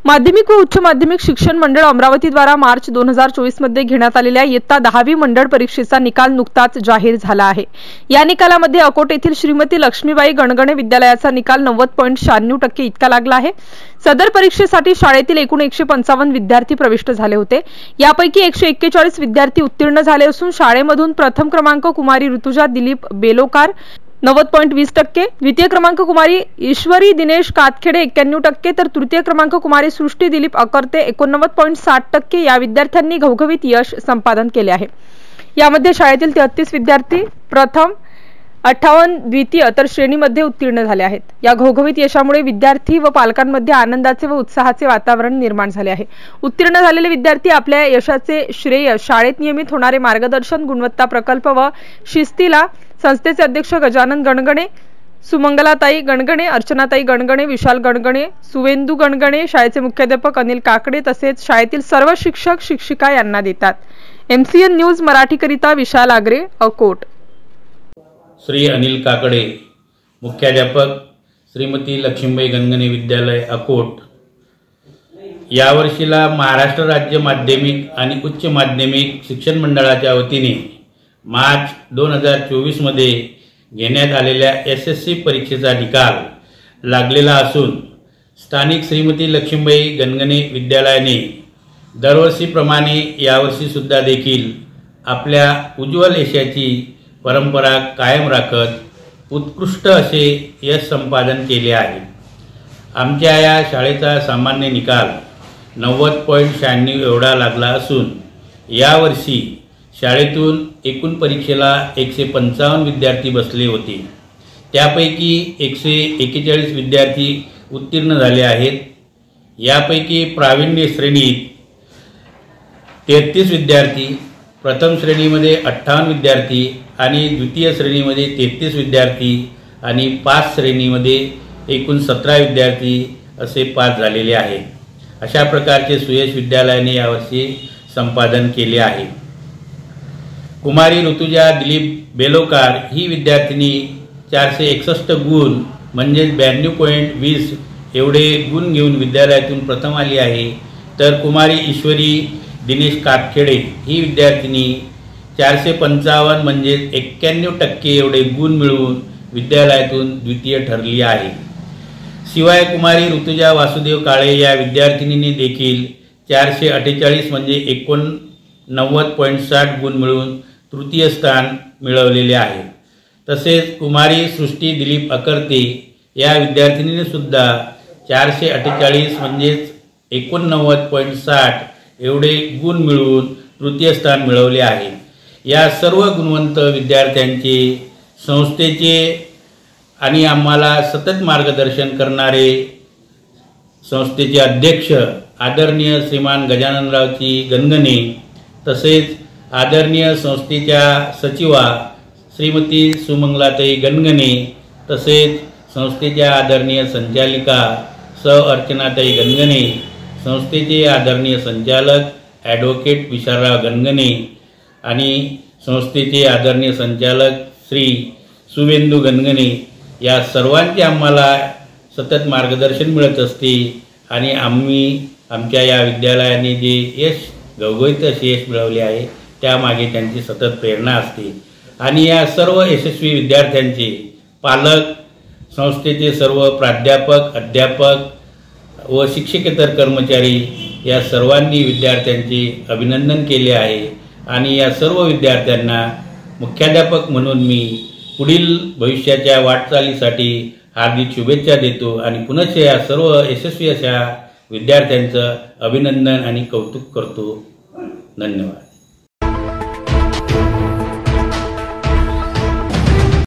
माध्यमिक व उच्च माध्यमिक शिक्षण मंडळ अमरावती द्वारा मार्च 2024 मध्ये घेण्यात आलेल्या इयत्ता 10वी मंडळ परीक्षेचा निकाल नुकताच जाहीर झाला आहे। या निकालामध्ये अकोट येथील श्रीमती लक्ष्मीबाई गणगणे विद्यालयाचा निकाल 90.96% इतका लागला आहे। सदर परीक्षेसाठी शाळेतील एकूण 155 विद्यार्थी प्रविष्ट झाले होते। यापैकी 141 विद्यार्थी उत्तीर्ण झाले असून शाळेमधून प्रथम क्रमांक कुमारी ऋतुजा दिलीप बेलोकार 90.20%, द्वितीय क्रमांक कुमारी ईश्वरी दिनेश कातखेडे 91%, तर तृतीय क्रमांक कुमारी सृष्टी दिलीप अकर्ते 89.60% या विद्यार्थ्यांनी घवघवीत यश संपादन केले आहे। यामध्ये शाळेतील 33 विद्यार्थी प्रथम, 58 द्वितीय तर श्रेणीमध्ये उत्तीर्ण झाले आहेत। या घवघवीत यशामुळे विद्यार्थी व पालकांमध्ये आनंदाचे व उत्साहाचे वातावरण निर्माण झाले आहे। उत्तीर्ण झालेले विद्यार्थी आपल्या यशाचे श्रेय शाळेत नियमित होणारे मार्गदर्शन, गुणवत्ता प्रकल्प व शिस्तीला संस्थेचे अध्यक्ष गजानन गणगणे, सुमंगलाताई गणगणे, अर्चनाताई गणगणे, विशाल गणगणे, सुवेंदू गणगणे, शाळेचे मुख्याध्यापक अनिल काकडे तसेच शाळेतील सर्व शिक्षक शिक्षिका यांना देतात। MCN न्यूज मराठीकरिता विशाल आगरे, अकोट। श्री अनिल काकडे, मुख्याध्यापक श्रीमती लक्ष्मीबाई गणगणे विद्यालय अकोट। यावर्षीला महाराष्ट्र राज्य माध्यमिक आणि उच्च माध्यमिक शिक्षण मंडळाच्या वतीने मार्च 2024 मध्ये घेण्यात आलेल्या SSC परीक्षेचा निकाल लागलेला असून स्थानिक श्रीमती लक्ष्मीबाई गणगणे विद्यालयाने दरवर्षीप्रमाणे यावर्षी सुद्धा देखील आपल्या उज्ज्वल यशाची परंपरा कायम राखत उत्कृष्ट असे यश संपादन केले आहे। आमच्या या शाळेचा सामान्य निकाल 90.96 एवढा लागला असून यावर्षी शाळेतून एकूण परीक्षेला 155 विद्यार्थी बसले होते। त्यापैकी 141 विद्यार्थी उत्तीर्ण झाले आहेत। यापैकी प्रावीण्य श्रेणीत 33 विद्यार्थी, प्रथम श्रेणीमध्ये 58 विद्यार्थी आणि द्वितीय श्रेणीमध्ये 33 विद्यार्थी आणि 5 श्रेणीमध्ये एकूण 17 विद्यार्थी असे पास झालेले आहेत। अशा प्रकारचे सुयश विद्यालयाने यावर्षी संपादन केले आहे। कुमारी ऋतुजा दिलीप बेलोकार ही विद्यार्थिनी 461 गुण म्हणजे 92.20 एवढे गुण घेऊन विद्यालयातून प्रथम आली आहे। तर कुमारी ईश्वरी दिनेश कातखेडे ही विद्यार्थिनी 455 म्हणजे 91% एवढे गुण मिळवून विद्यालयातून द्वितीय ठरली आहे। शिवाय कुमारी ऋतुजा वासुदेव काळे या विद्यार्थिनीने देखील 448 म्हणजे 89.60 गुण मिळवून तृतीय स्थान मिळवलेले आहे। तसेच कुमारी सृष्टी दिलीप अकर्ते या विद्यार्थिनीने सुद्धा 448 म्हणजे 89.60 एवढे गुण मिळवून तृतीय स्थान मिळवले आहे। या सर्व गुणवंत विद्यार्थ्यांचे संस्थेचे आणि आम्हाला सतत मार्गदर्शन करणारे संस्थेचे अध्यक्ष आदरणीय श्रीमान गजाननरावजी गणगणे तसेच आदरणीय संस्थेच्या सचिवा श्रीमती सुमंगलाताई गणगणे तसेच संस्थेच्या आदरणीय संचालिका अर्चनाताई गणगणे, संस्थेचे आदरणीय संचालक ॲडव्होकेट विशालराव गणगणे आणि संस्थेचे आदरणीय संचालक श्री सुवेंदू गणगणे या सर्वांचे आम्हाला सतत मार्गदर्शन मिळत असते आणि आम्ही आमच्या या विद्यालयाने जे यश घवघवीत असे यश मिळवले आहे त्यामागे त्यांची सतत प्रेरणा असते। आणि या सर्व यशस्वी विद्यार्थ्यांचे पालक, संस्थेचे सर्व प्राध्यापक, अध्यापक व शिक्षकेतर कर्मचारी या सर्वांनी विद्यार्थ्यांचे अभिनंदन केले आहे। आणि या सर्व विद्यार्थ्यांना मुख्याध्यापक म्हणून मी पुढील भविष्याच्या वाटचालीसाठी हार्दिक शुभेच्छा देतो आणि पुनश्च या सर्व यशस्वी अशा विद्यार्थ्यांचं अभिनंदन आणि कौतुक करतो। धन्यवाद।